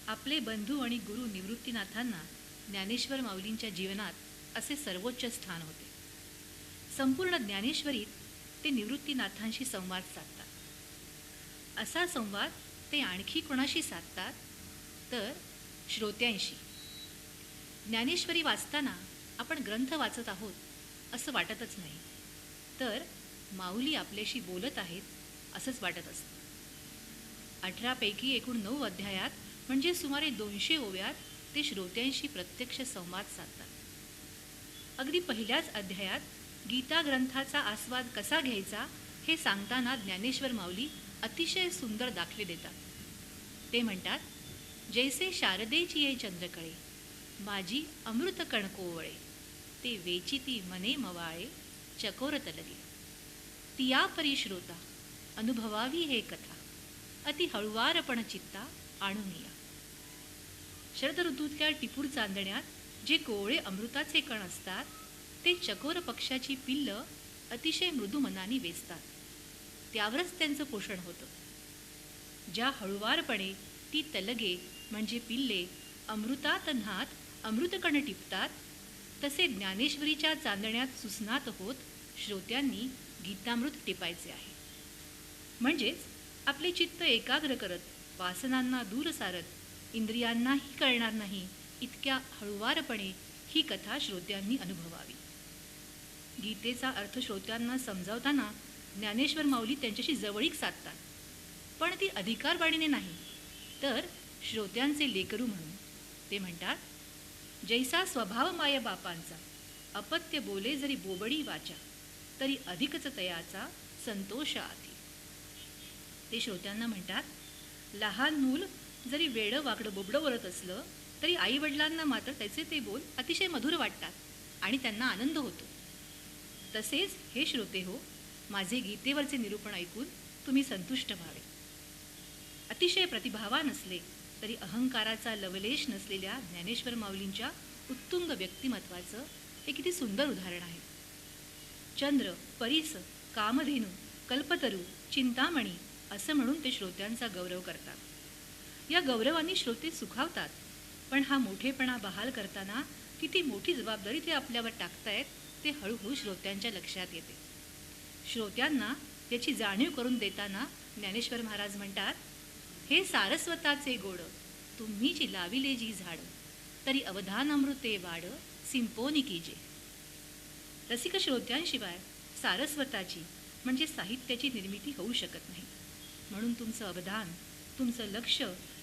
आपले बंधू आणि गुरु निवृत्तीनाथांना ज्ञानेश्वर माऊलींच्या जीवनात असे सर्वोच्च स्थान होते. संपूर्ण ज्ञानेश्वरीत ते निवृत्तीनाथांशी संवाद साधतात. असा संवाद ते आणखी कोणाशी साधतात तर श्रोत्यांशी. ज्ञानेश्वरी वाचताना आपण ग्रंथ वाचत आहोत असं वाटतच नाही, तर माऊली आपल्याशी बोलत आहेत असंच वाटत असतं. 18 पैकी एकूण 9 अध्यायात म्हणजे सुमारे 200 ओव्यात ते श्रोत्यांशी प्रत्यक्ष संवाद साधतात. अगदी पहिल्याच अध्यायात गीता ग्रंथाचा आस्वाद कसा घ्यायचा हे सांगताना ज्ञानेश्वर माऊली अतिशय सुंदर दाखले देतात. ते म्हणतात, जैसे शारदेची ये चंद्रकळे, माझी अमृत कणकोवळे, ते वेचिती मने मवाळे, चकोर तलगे, तिया परिश्रोता अनुभवावी हे कथा, अति हळुवारपण चित्ता आणून या. शरद ऋतूतल्या टिपूर चांदण्यात जे कोवळे अमृताचे कण असतात ते चकोर पक्षाची पिल्लं अतिशय मृदू मनाने वेचतात. त्यावरच त्यांचं पोषण होतं. ज्या हळुवारपणे ती तलगे म्हणजे पिल्ले अमृतात न्हात अमृतकण टिपतात, तसे ज्ञानेश्वरीच्या चांदण्यात सुस्नात होत श्रोत्यांनी गीतामृत टिपायचे आहे. म्हणजेच आपले चित्त एकाग्र करत, वासनांना दूर सारत, इंद्रियांनाही कळणार नाही इतक्या हळुवारपणे ही कथा श्रोत्यांनी अनुभवावी. गीतेचा अर्थ श्रोत्यांना समजावताना ज्ञानेश्वर माऊली त्यांच्याशी जवळीक साधतात, पण ती अधिकारवाणीने नाही, तर श्रोत्यांचे लेकरू म्हणून. ते म्हणतात, जैसा स्वभाव माय बापांचा, अपत्य बोले जरी बोबडी वाचा, तरी अधिकच तयाचा संतोष आधी. ते श्रोत्यांना म्हणतात, लहान मूल जरी वेडं वाकडं बोबडं बोलत असलं तरी आईवडिलांना मात्र त्याचे ते बोल अतिशय मधुर वाटतात आणि त्यांना आनंद होतो. तसेच हे श्रोते हो, माझे गीतेवरचे निरूपण ऐकून तुम्ही संतुष्ट व्हावे. अतिशय प्रतिभावान असले तरी अहंकाराचा लवलेश नसलेल्या ज्ञानेश्वर माऊलींच्या उत्तुंग व्यक्तिमत्वाचं हे किती सुंदर उदाहरण आहे. चंद्र, परीस, कामधेनू, कल्पतरू, चिंतामणी असं म्हणून ते श्रोत्यांचा गौरव करतात. या गौरवाने श्रोते सुखावतात, पण हा मोठेपणा बहाल करताना किती मोठी जबाबदारी ते आपल्यावर टाकतायत ते हळूहळू श्रोत्यांच्या लक्षात येते. श्रोत्यांना याची जाणीव करून देताना ज्ञानेश्वर महाराज म्हणतात, हे सारस्वताचे गोड, तुम्ही जी लाविले जी झाड, तरी अवधान अमृते वाड, सिंपोनी कीजे. रसिक श्रोत्यांशिवाय सारस्वताची म्हणजे साहित्याची निर्मिती होऊ शकत नाही. म्हणून तुमचं अवधान, तुमचं लक्ष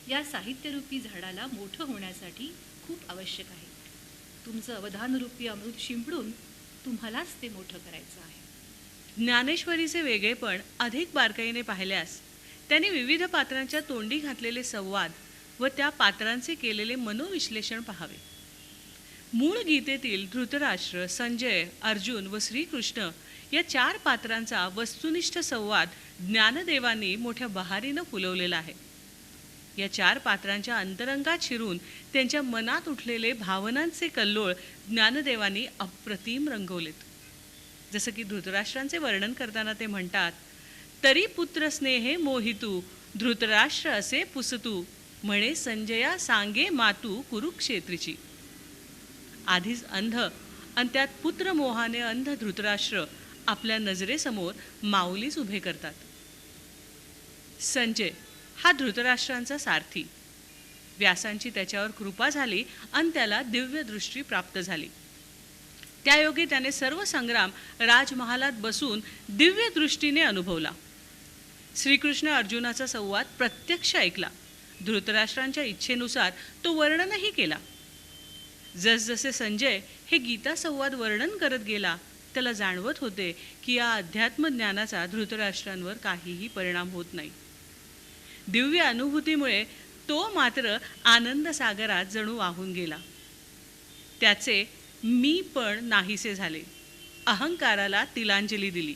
या साहित्यरूपी झाडाला मोठं होण्यासाठी खूप आवश्यक आहे. तुमचं अवधानरूपी अमृत शिंपडून तुम्हालाच ते मोठं करायचं आहे. ज्ञानेश्वरीचे वेगळेपण अधिक बारकाईने पाहिल्यास त्यांनी विविध पात्रांच्या तोंडी घातलेले संवाद व त्या पात्रांचे केलेले मनोविश्लेषण पाहावे. मूळ गीतेतील धृतराष्ट्र, संजय, अर्जुन व श्रीकृष्ण या 4 पात्रांचा वस्तुनिष्ठ संवाद ज्ञानदेवांनी मोठ्या बहारीनं फुलवलेला आहे. या 4 पात्रांच्या अंतरंगात शिरून त्यांच्या मनात उठलेले भावनांचे कल्लोळ ज्ञानदेवांनी अप्रतिम रंगवलेत. जसं की धृतराष्ट्रांचे वर्णन करताना ते म्हणतात, तरी पुत्र स्नेहे मोहितू, धृतराष्ट्र असे पुसतू, म्हणे संजया सांगे मातू कुरुक्षेत्रीची. आधीच अंध आणि त्यात पुत्र मोहाने अंध धृतराष्ट्र आपल्या नजरेसमोर माऊलीच उभे करतात. संजय हा धृतराष्ट्रांचा सारथी. व्यासांची त्याच्यावर कृपा झाली आणि त्याला दिव्य दृष्टी प्राप्त झाली. त्यायोगे त्याने सर्व संग्राम राजमहालात बसून दिव्य दृष्टीने अनुभवला. श्रीकृष्ण अर्जुनाचा संवाद प्रत्यक्ष ऐकला. धृतराष्ट्रांच्या इच्छेनुसार तो वर्णनही केला. जसजसे संजय हे गीता संवाद वर्णन करत गेला, त्याला जाणवत होते की या अध्यात्म ज्ञानाचा धृतराष्ट्रांवर काहीही परिणाम होत नाही. दिव्य अनुभूतीमुळे तो मात्र आनंद सागरात जणू वाहून गेला. त्याचे मी पण नाहीसे झाले. अहंकाराला तिलांजली दिली.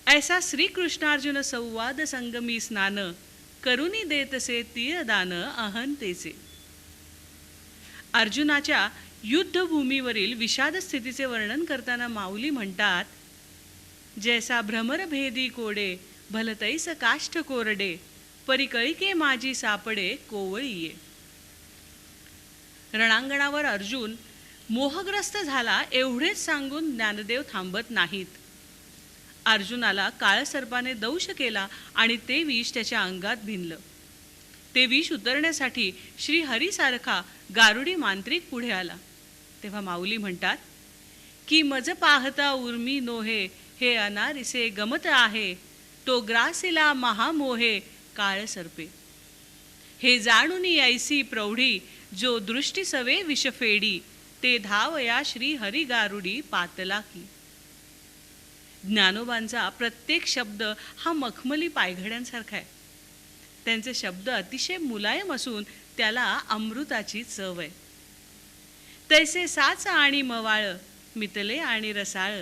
ऐसा श्रीकृष्णार्जुन संवाद संगमी स्नान, करुणी देतसे तीयदान अहंतेचे. अर्जुनाच्या युद्धभूमीवरील विषाद स्थितीचे वर्णन करताना माऊली म्हणतात, जैसा भ्रमरभेदी कोडे, भलतैस काष्ठ कोरडे, परिकळिके माझी सापडे कोवळी ये. रणांगणावर अर्जुन मोहग्रस्त झाला एवढेच सांगून ज्ञानदेव थांबत नाहीत. अर्जुनाला काळसर्पाने दंश केला आणि ते विष त्याच्या अंगात भिनलं. ते विष उतरण्यासाठी श्रीहरीसारखा गारुडी मांत्रिक पुढे आला. तेव्हा माऊली म्हणतात की मज पाहता उर्मी नोहे, हे अनारिसे गमत आहे, तो ग्रासिला महामोहे काळसर्पे. हे जाणूनी ऐसी प्रौढी, जो दृष्टी सवे विषफेडी, ते धावया श्री हरी गारुडी पातला की. ज्ञानोबांचा प्रत्येक शब्द हा मखमली पायघड्यांसारखा आहे. त्यांचे शब्द अतिशय मुलायम असून त्याला अमृताची चव आहे. तैसे साच आणि मवाळ, मितले आणि रसाळ,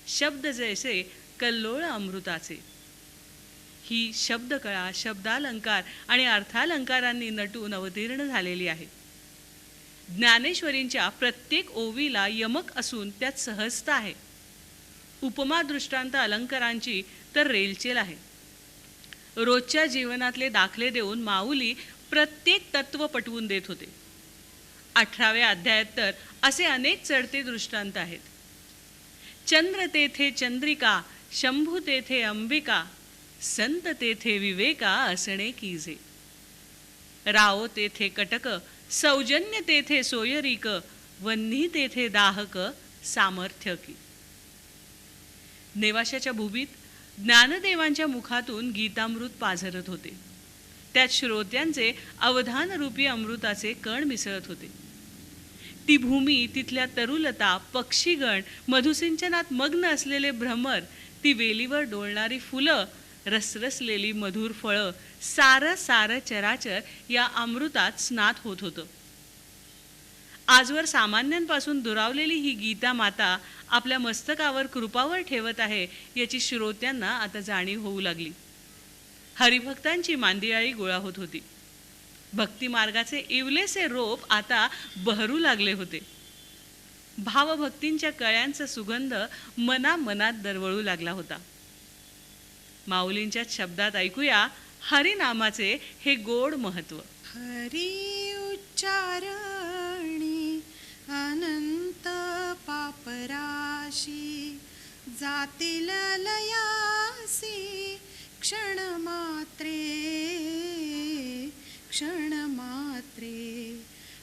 शब्द जैसे कल्लोळ अमृताचे. ही शब्दकळा शब्दालंकार आणि अर्थालंकारांनी नटून अवतीर्ण झालेली आहे. ज्ञानेश्वरींच्या प्रत्येक ओवीला यमक असून त्यात सहजता आहे. उपमा दृष्टांत अलंकारांची तर रेलचेल आहे. रोजच्या जीवनातले दाखले देऊन माऊली प्रत्येक तत्व पटवून देत होते. 18व्या अध्यायात तर असे अनेक चढते दृष्टांत आहेत. चंद्र तेथे चंद्रिका, शंभू तेथे अंबिका, संत तेथे विवेका असणे कीजे. राओ तेथे कटक, सौजन्य तेथे सोयरीक, वन्ही तेथे दाहक, सामर्थ्य की. नेवाशाच्या भूमीत ज्ञानदेवांच्या मुखातून गीतामृत पाझरत होते. त्यात श्रोत्यांचे अवधानरूपी अमृताचे कण मिसळत होते. ती भूमी, तिथल्या तरुलता, पक्षीगण, मधुसिंचनात मग्न असलेले भ्रमर, ती वेलीवर डोलणारी फुलं, रसरसलेली मधुर फळं, सारं सारं चराचर या अमृतात स्नात होत होतं. आजवर सामान्यांपासून दुरावलेली ही गीता माता आपल्या मस्तकावर कृपावर ठेवत आहे याची श्रोत्यांना आता जाणीव होऊ लागली. हरिभक्तांची मांदियाळी गोळा होत होती. भक्ती मार्गाचे इवलेसे रोप आता बहरू लागले होते. भावभक्तींच्या कळ्यांचा सुगंध मनामनात दरवळू लागला होता. माऊलींच्या शब्दात ऐकूया हरिनामाचे हे गोड महत्व. हरी उच्चारणी अनंत पापराशी, जातील लयासी क्षणमात्रे क्षणमात्रे.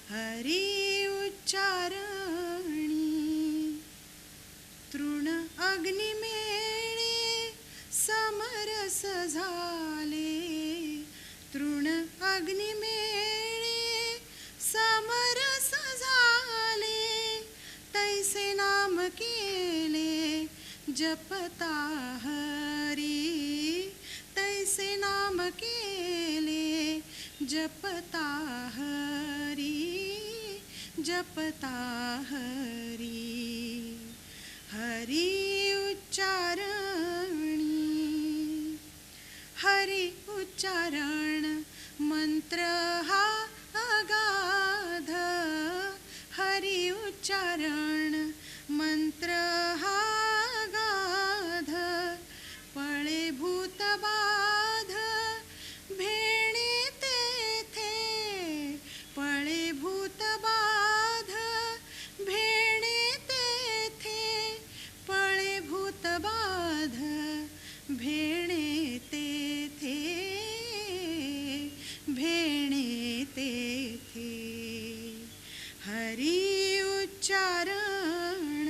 हरी उच्चारणी तृण अग्निमेळे समरस झाले, तृण अग्निमेळे समरस झाले. तैसे नाम केले जपता हरी, तैसे नाम केले जपता हरी, जपता हरी. हरी उच्चारणी, हरी उच्चारण मंत्र हा अगाध. हरी उच्चारण मंत्र हा अगाध. पळे भूत बाध भेणे तेथे, पळे भूत बाध भेणे तेथे, पळे भूत बाध भेणे तेथे, भेणे तेथे. हरी उच्चारण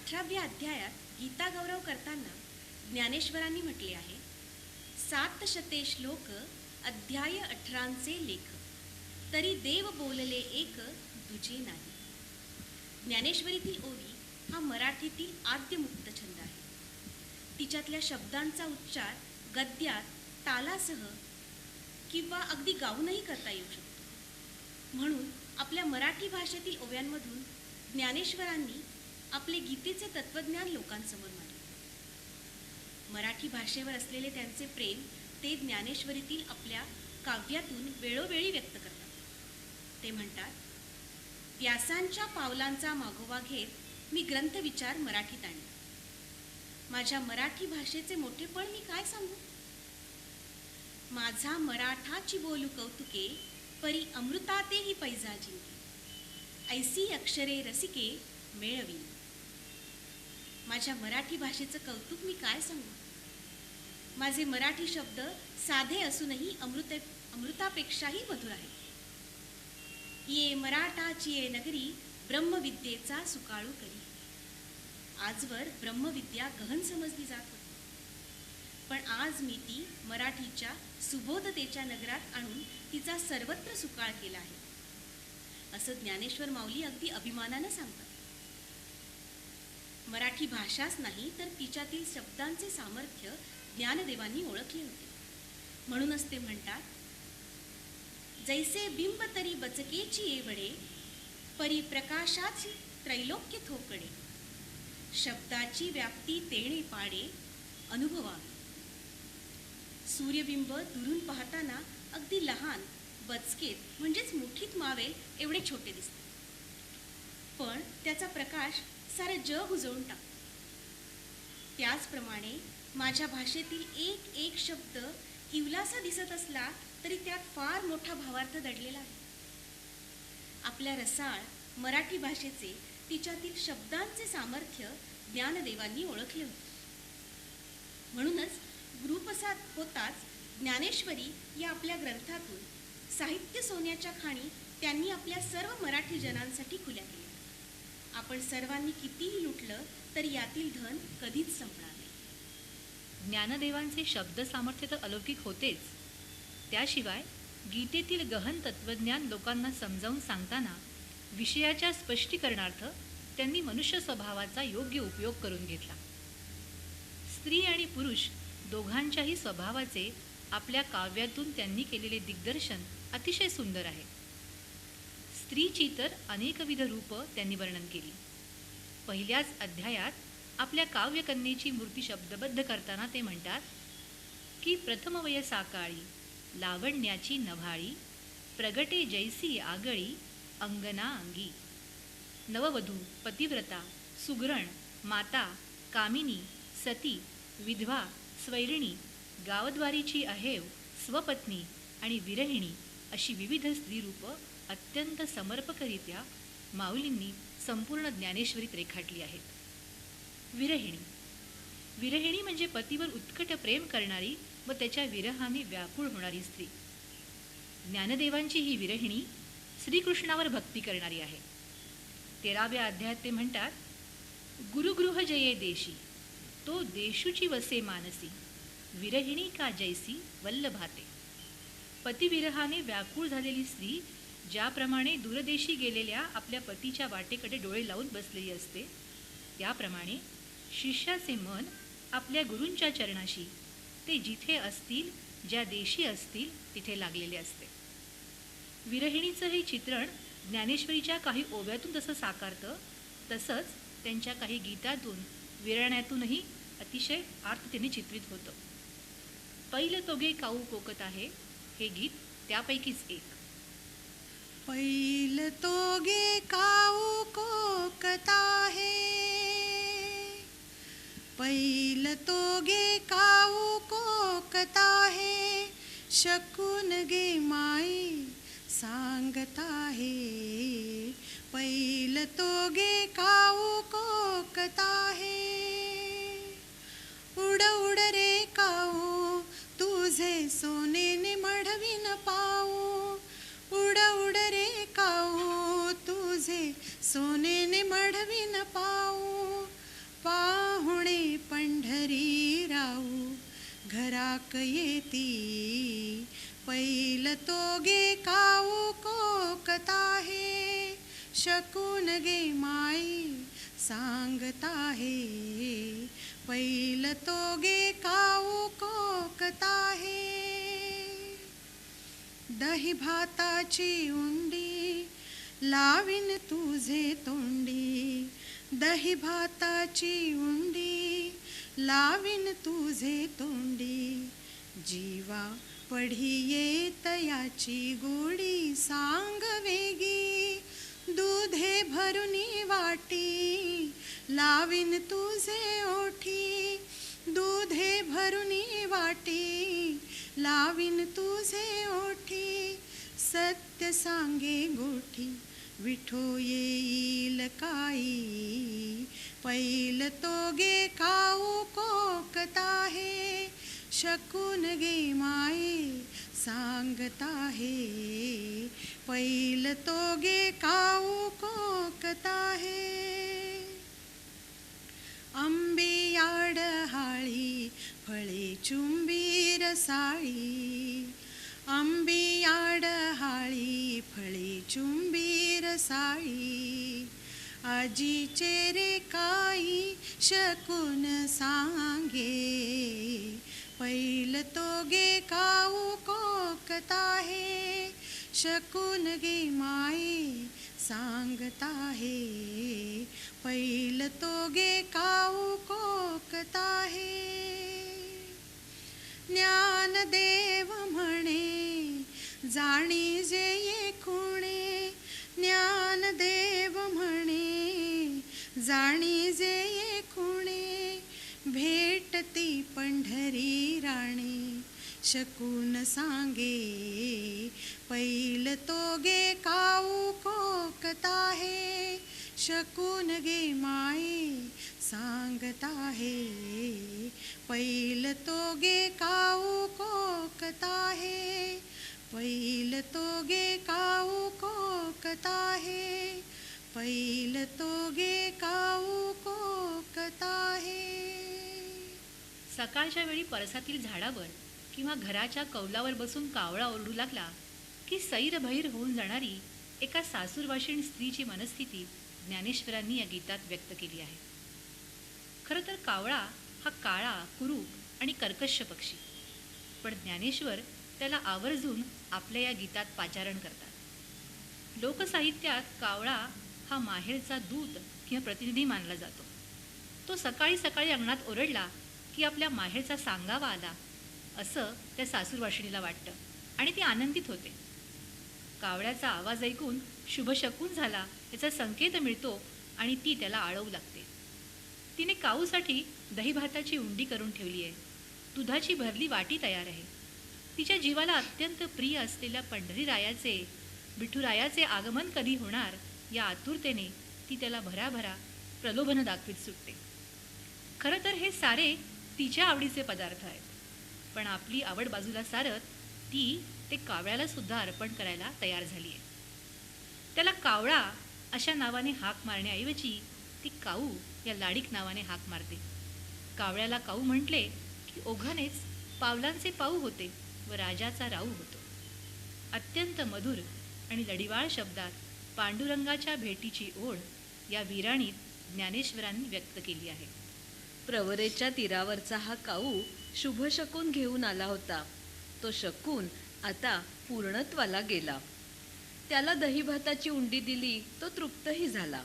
18व्या अध्यायात गीता गौरव करताना ज्ञानेश्वरांनी म्हटले आहे, 7 शते श्लोक अध्याय 18 लेख, तरी देव बोलले एक तुझे नाही. ज्ञानेश्वरीतील ओवी हा मराठीतील आद्यमुक्त छंद आहे. तिच्यातल्या शब्दांचा उच्चार गद्यात तालासह किंवा अगदी गाऊनही करता येऊ शकतो. म्हणून आपल्या मराठी भाषेतील ओव्यांमधून ज्ञानेश्वरांनी आपले गीतेचे तत्वज्ञान लोकांसमोर मांडले. मराठी भाषेवर असलेले त्यांचे प्रेम ते ज्ञानेश्वरीतील आपल्या काव्यातून वेळोवेळी व्यक्त करतात. ते म्हणतात, व्यासांच्या पावलांचा मागोवा घेत मी ग्रंथविचार मराठीत आणला. माझ्या मराठी भाषेचे मोठेपण मी काय सांगू. माझा मराठाची बोलू कौतुके, परी अमृतातेही पैजा जिंके. ऐसी अक्षरे रसिके मेळवीन. माझ्या मराठी भाषेचं कौतुक मी काय सांगू. माझे मराठी शब्द साधे असूनही अमृतापेक्षाही मधुर आहेत. ये मराठाची ये नगरी, ब्रह्मविद्येचा सुकाळू करी. आजवर ब्रह्मविद्या गहन समजली जात होती, पण आज मी ती मराठीच्या सुबोधतेच्या नगरात आणून तिचा सर्वत्र सुकाळ केला आहे, असं ज्ञानेश्वर माऊली अगदी अभिमानानं सांगतात. मराठी भाषाच नाही तर तिच्यातील शब्दांचे सामर्थ्य ज्ञानदेवांनी ओळखले होते. म्हणूनच ते म्हणतात, जैसे बिंब तरी बचकेची येवडे, परी प्रकाशाची त्रैलोक्य थोकडे. शब्दाची व्याप्ती तेणे पाडे, अनुभवावे. सूर्यबिंब दुरून पाहताना अगदी लहान, बचकेत म्हणजेच मुठीत मावेल एवढे छोटे दिसते, पण त्याचा प्रकाश सारं जग उजळून टाकतो. त्याचप्रमाणे माझ्या भाषेतील एक एक शब्द इवलासा दिसत असला तरी त्यात फार मोठा भावार्थ दडलेला आहे. आपल्या रसाळ मराठी भाषेचे तिच्यातील शब्दांचे सामर्थ्य ज्ञानदेवांनी ओळखले होते. म्हणूनच गुरुप्रसाद होताच ज्ञानेश्वरी या आपल्या ग्रंथातून साहित्य सोन्याच्या खाणी त्यांनी आपल्या सर्व मराठी जनांसाठी खुल्या केल्या. आपण सर्वांनी कितीही लुटलं तरी यातील धन कधीच संपणार नाही. ज्ञानदेवांचे शब्द सामर्थ्य तर अलौकिक होतेच, त्याशिवाय गीतेतील गहन तत्वज्ञान लोकांना समजावून सांगताना विषयाच्या स्पष्टीकरणार्थ त्यांनी मनुष्य स्वभावाचा योग्य उपयोग करून घेतला. स्त्री आणि पुरुष दोघांच्याही स्वभावाचे आपल्या काव्यातून त्यांनी केलेले दिग्दर्शन अतिशय सुंदर आहे. स्त्रीची तर अनेकविध रूपं त्यांनी वर्णन केली. पहिल्याच अध्यायात आपल्या काव्यकन्येची मूर्ती शब्दबद्ध करताना ते म्हणतात की, प्रथम वयसा काळी लावण्याची नभाळी, प्रगटे जैसी आगळी अंगना अंगी. नववधू, पतिव्रता, सुगरण, माता, कामिनी, सती, विधवा, स्वैरिणी, गावद्वारीची अहेव, स्वपत्नी आणि विरहिणी अशी विविध स्त्रीरूपं अत्यंत समर्पकरित्या माऊलींनी संपूर्ण ज्ञानेश्वरीत रेखाटली आहेत. विरहिणी म्हणजे पतीवर उत्कट प्रेम करणारी व त्याच्या विरहाने व्याकुळ होणारी स्त्री. ज्ञानदेवांची ही विरहिणी श्रीकृष्णावर भक्ती करणारी आहे. 13व्या अध्यायात ते म्हणतात, गुरुगृह जये देशी, तो देशूची वसे मानसी, विरहिणी का जैसी वल्लभाते. पतिविरहाने व्याकुळ झालेली स्त्री ज्याप्रमाणे दूरदेशी गेलेल्या आपल्या पतीच्या वाटेकडे डोळे लावून बसलेली असते, त्याप्रमाणे शिष्याचे मन आपल्या गुरूंच्या चरणाशी, ते जिथे असतील, ज्या देशी असतील, तिथे लागलेले असते. विरहिणीचं हे चित्रण ज्ञानेश्वरीच्या काही ओव्यातून जसं साकारतं, तसंच त्यांच्या काही गीतातून, विरण्यातूनही अतिशय आर्ततेने चित्रित होतं. पैल तोगे काऊ कोकत आहे हे गीत त्यापैकीच एक. पैल तोगे काऊ कोकत आहे, पैल तोगे काऊ कोकत आहे, शकून गे माई सांगत आहे. पैल तोगे काऊ कोकत आहे, उड उड रे काऊ तुझे सोनेने मढवीन पाऊ, उड उड रे काऊ तुझे सोनेने मढवीन पाऊ. पाहुणे पंढरी राऊ घराक येती, पैल तो गे काऊ कोकता हे, शकून गे माई सांगता हे, पैल तो गे काऊ कोकता हे. दही भाताची उंडी लावीन तुझे तोंडी, दही भाताची उंडी लावीन तुझे तोंडी, जीवा पढिये तयाची गोडी सांग वेगी, दूधे भरुनी वाटी लावीन तुझे ओठी, दूधे भरुनी वाटी लावीन तुझे ओठी, सत्य सांगे गोठी विठो येईल काई, पैल तो गे काऊ कोकता हे, शकून गे माये सांगता हे, पैल तो गे काऊ कोकता हे. आंबे याड हाळी फळे चुंबी रसाळी, आंबे याड हाळी फळे चुंबी रसाळी, आजीचे रे काई शकून सांगे, पैल तो गे काऊ कोकता हे, शकून गे माये सांगता हे, पैल तो गे काऊ कोकता हे. ज्ञानदेव म्हणे जाणी जे ये खुणे, ज्ञानदेव म्हणे जाणी जे ये खुणे, भेटती पंढरी राणी शकून सांगे, पैल तो गे काऊ कोकता हे, शकून गे माये सांगता हे, पैल तो गे काऊ कोकता हे, पैल तो गे काऊ कोकता हे, पैल तो गे काऊ कोकता हे. सकाळच्या वेळी परसातील झाडावर किंवा घराच्या कौलावर बसून कावळा ओरडू लागला की सैरभैर होऊन जाणारी एका सासूरवाशीण स्त्रीची मनस्थिती ज्ञानेश्वरांनी या गीतात व्यक्त केली आहे. खरं तर कावळा हा काळा, कुरूप आणि कर्कश पक्षी, पण ज्ञानेश्वर त्याला आवर्जून आपल्या या गीतात पाचारण करतात. लोकसाहित्यात कावळा हा माहेरचा दूत किंवा प्रतिनिधी मानला जातो. तो सकाळी सकाळी अंगणात ओरडला की आपल्या माहेरचा सांगावा आला असं त्या सासूरवाशिणीला वाटतं आणि ती आनंदित होते. कावळ्याचा आवाज ऐकून शुभशकून झाला याचा संकेत मिळतो आणि ती त्याला आळवू लागते. तिने काऊसाठी दही भाताची उंडी करून ठेवली आहे. दुधाची भरली वाटी तयार आहे. तिच्या जीवाला अत्यंत प्रिय असलेल्या पंढरीरायाचे, विठुरायाचे आगमन कधी होणार या आतुरतेने ती त्याला भराभरा प्रलोभन दाखवीत सुटते. खरं तर हे सारे तिच्या आवडीचे पदार्थ आहेत, पण आपली आवड बाजूला सारत ती ते कावळ्याला सुद्धा अर्पण करायला तयार झाली आहे. त्याला कावळा अशा नावाने हाक मारण्याऐवजी ती काऊ या लाडीक नावाने हाक मारते. कावळ्याला काऊ म्हटले की ओघानेच पावलांचे पाऊ होते व राजाचा राऊ होतो. अत्यंत मधुर आणि लढीवाळ शब्दात पांडुरंगाच्या भेटीची ओढ या वीराणीत ज्ञानेश्वरांनी व्यक्त केली आहे. प्रवरेच्या तीरावरचा हा काऊ शुभशकून घेऊन आला होता. तो शकून आता पूर्णत्वाला गेला. त्याला दहीभाताची उंडी दिली, तो तृप्तही झाला.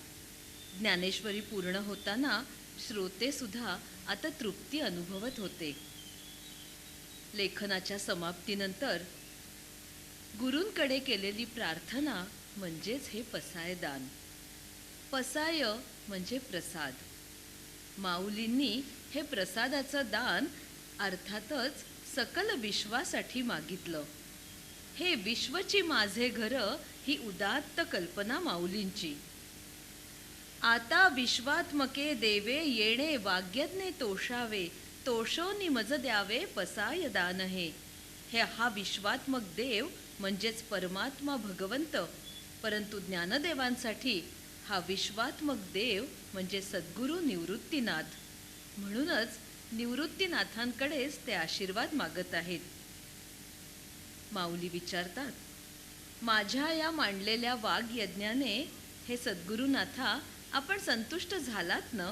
ज्ञानेश्वरी पूर्ण होताना श्रोते सुद्धा आता तृप्ती अनुभवत होते. लेखनाच्या समाप्तीनंतर गुरूंकडे केलेली प्रार्थना म्हणजेच हे पसायदान. पसाय म्हणजे प्रसाद. माऊलींनी हे प्रसादाचं दान अर्थातच सकल विश्वासाठी मागितलं. हे विश्वची माझे घर ही उदात्त कल्पना माऊलींची. आता विश्वात्मके देवे येणे वाग्यज्ञे तोषावे, तोषोनी मज द्यावे पसाय दान हे. हा विश्वात्मक देव म्हणजेच परमात्मा भगवंत, परंतु ज्ञानदेवांसाठी हा विश्वात्मक देव म्हणजे सद्गुरू निवृत्तीनाथ. म्हणूनच निवृत्तीनाथांकडेच ते आशीर्वाद मागत आहेत. माऊली विचारतात, माझ्या या मांडलेल्या वाग्यज्ञाने हे सद्गुरुनाथा आपण संतुष्ट झालात ना?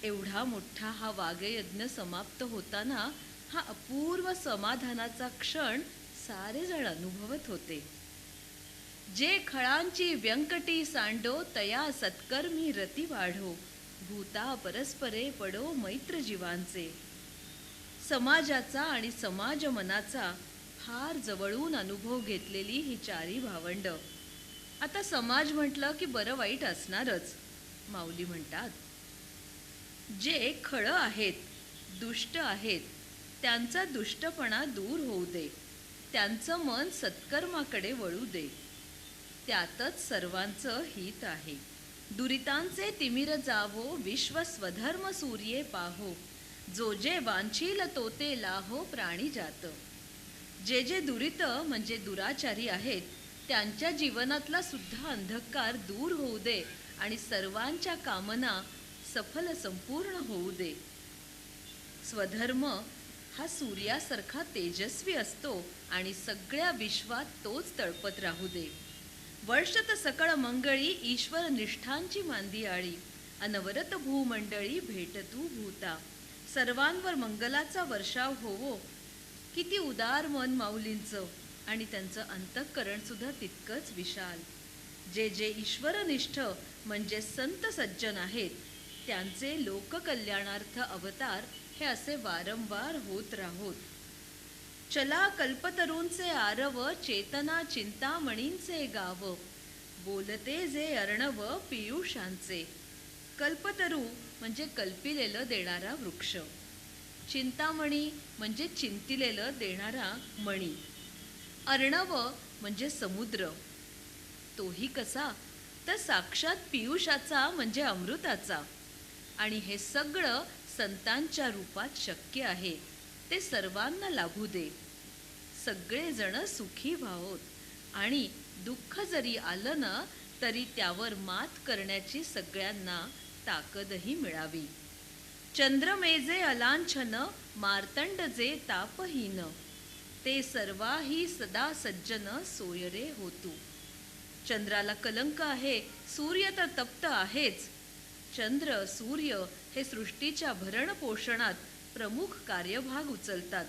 एवढा मोठा हा वाग्यज्ञ समाप्त होताना हा अपूर्व समाधानाचा क्षण सारे जण अनुभवत होते. जे खळांची व्यंकटी सांडो तया सत्कर्मी रती वाढो, भूता परस्परे पडो मैत्र जीवांचे. समाजाचा आणि समाज मनाचा फार जवळून अनुभव घेतलेली ही चारी भावंड. आता समाज म्हटलं की बरं वाईट असणारच. माऊली म्हणतात, जे खळं आहेत, दुष्ट आहेत, त्यांचा दुष्टपणा दूर होऊ दे, त्यांचं मन सत्कर्माकडे वळू दे, त्यातच सर्वांचं हित आहे. दुरितांचे तिमिर जावो, विश्व स्वधर्म सूर्ये पाहो, जो जे वांछील तो ते लाहो प्राणी जात. जे जे दुरित म्हणजे दुराचारी आहेत त्यांच्या जीवनातला सुद्धा अंधकार दूर होऊ दे आणि सर्वांच्या कामना सफल संपूर्ण होऊ दे. स्वधर्म हा सूर्यासारखा तेजस्वी असतो आणि सगळ्या विश्वात तोच तळपत राहू दे. वर्षत सकळ मंगळी ईश्वर निष्ठांची मांदी आळी, अनवरत भूमंडळी भेटतू भूता. सर्वांवर मंगलाचा वर्षाव होवो. किती उदार मन माऊलींचं आणि त्यांचं अंतःकरण सुद्धा तितकंच विशाल. जे जे ईश्वरनिष्ठ म्हणजे संत सज्जन आहेत त्यांचे लोककल्याणार्थ अवतार हे असे वारंवार होत राहोत. चला कल्पतरूंचे आरव, चेतना चिंतामणींचे गाव, बोलते जे अर्णव पियुषांचे. कल्पतरू म्हणजे कल्पिलेलं देणारा वृक्ष, चिंतामणी म्हणजे चिंतिलेलं देणारा मणी, अर्णव म्हणजे समुद्र, तोही कसा तर साक्षात पियुषाचा म्हणजे अमृताचा. आणि हे सगळं संतांच्या रूपात शक्य आहे. ते सर्वांना लाभू दे. सगळेजण सुखी व्हावोत आणि दुःख जरी आलं ना तरी त्यावर मात करण्याची सगळ्यांना ताकदही मिळावी. चंद्रमेजे अलांछन, मार्तंड जे तापहीन, ते सर्वाही सदा सज्जन सोयरे होतू. चंद्राला कलंक आहे, सूर्य तर तप्त आहेच. चंद्र सूर्य हे सृष्टीच्या भरण पोषणात प्रमुख कार्यभाग उचलतात.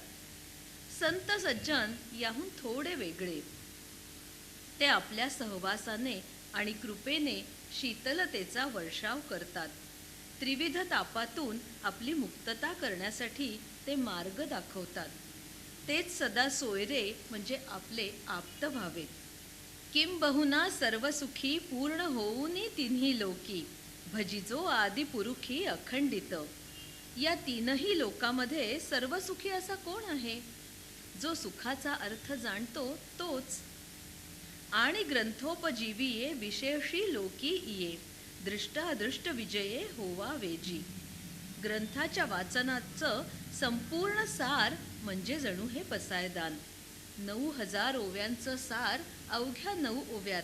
संत सज्जन याहून थोडे वेगळे. ते आपल्या सहवासाने आणि कृपेने शीतलतेचा वर्षाव करतात. त्रिविध तापातून आपली मुक्तता करण्यासाठी ते मार्ग दाखवतात. तेच सदा सोयरे म्हणजे आपले आप्त व्हावेत. किंबहुना सर्वसुखी पूर्ण होऊनी तिन्ही लोकी, भजिजो आदि पुरुखी अखंडित. या तीनही लोकामध्ये सर्वसुखी असा कोण आहे? जो सुखाचा अर्थ जाणतो तोच. आणि ग्रंथोपजीवीये विशेषी लोकी इये, दृष्टादृष्ट विजये होवा वेजी. ग्रंथाच्या वाचनाचं संपूर्ण सार म्हणजे जणू हे पसायदान. 9000 ओव्यांचं सार अवघ्या 9 ओव्यात.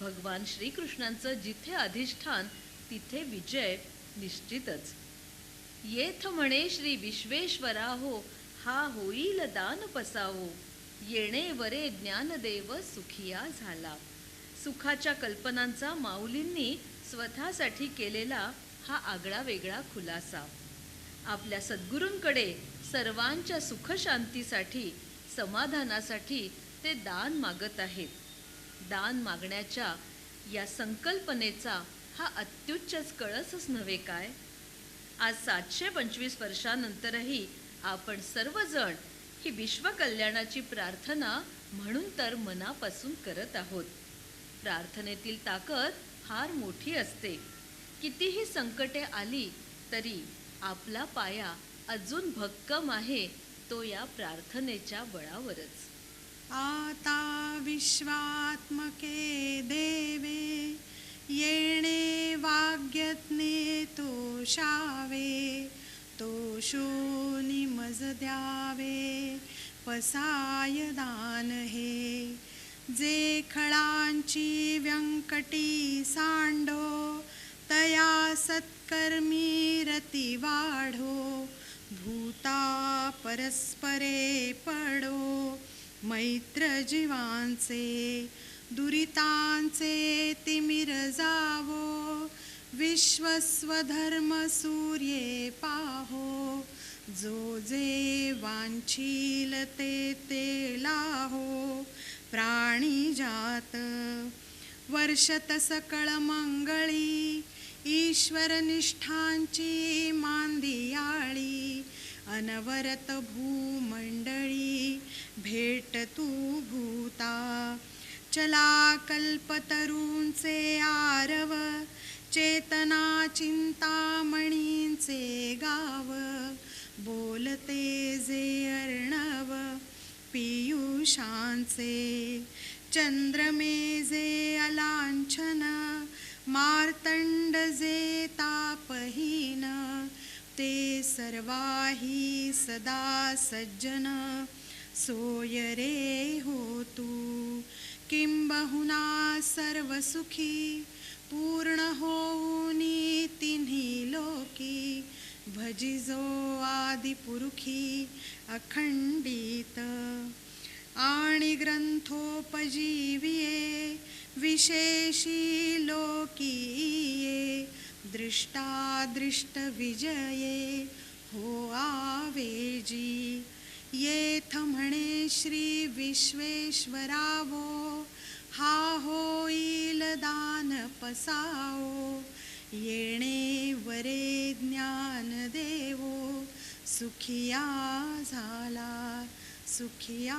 भगवान श्रीकृष्णांचं जिथे अधिष्ठान तिथे विजय निश्चितच. येथ म्हणे श्री विश्वेश्वरा हो, हा होईल दान पसावो, येणे वरे ज्ञानदेव सुखिया झाला. सुखाच्या कल्पनांचा माऊलींनी स्वतःसाठी केलेला हा आगळा वेगळा खुलासा. आपल्या सद्गुरूंकडे सर्वांच्या सुखशांतीसाठी समाधानासाठी ते दान मागत आहेत. दान मागण्याच्या या संकल्पनेचा हा अत्युच्च कळसच नव्हे काय? आज 725 वर्षानंतरही आपण सर्वजण ही विश्वकल्याणाची प्रार्थना म्हणून तर मनापासून करत आहोत. प्रार्थनेतील ताकद फार मोठी असते. कितीही संकटे आली तरी आपला पाया अजून भक्कम आहे तो या प्रार्थनेच्या बळावरच. आता विश्वात्मके देवे, येणे वाग्यज्ञे तोषावे, तोषोनी मज द्यावे, पसाय दान हे. जे खळांची व्यंकटी सांडो तया सत्कर्मी रती वाढो भूता परस्परे पडो मैत्र जीवांचे दुरितांचे तिमिर जावो विश्वस्वधर्म सूर्ये पाहो जो जे वांछील ते लाहो प्राणी जात वर्षत सकळ मंगळी ईश्वर निष्ठांची मांदियाळी अनवरत भूमंडळी भेट तू भूता चला कल्पतरूंचे आरव चेतना चिंतामणींचे गाव बोलते जे अर्णव पियुषांचे चंद्रमे जे अलांछन मार्तंड जे तापहीन ते सर्वाही सदा सज्जन सोय रे हो तू किंबहुना सर्व सुखी पूर्ण होऊनी तिन्ही लोकी भजिजो आदिपुरुखी अखंडित आणि ग्रंथोपजीविये विशेषी लोकीये दृष्टादृष्ट विजये हो आवेजी येथ म्हणे श्री विश्वेश्वरावो हा होईल दान पसाओ येणे वरे ज्ञान देवो सुखिया झाला सुखिया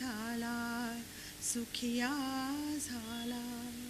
झाला सुखिया झाला.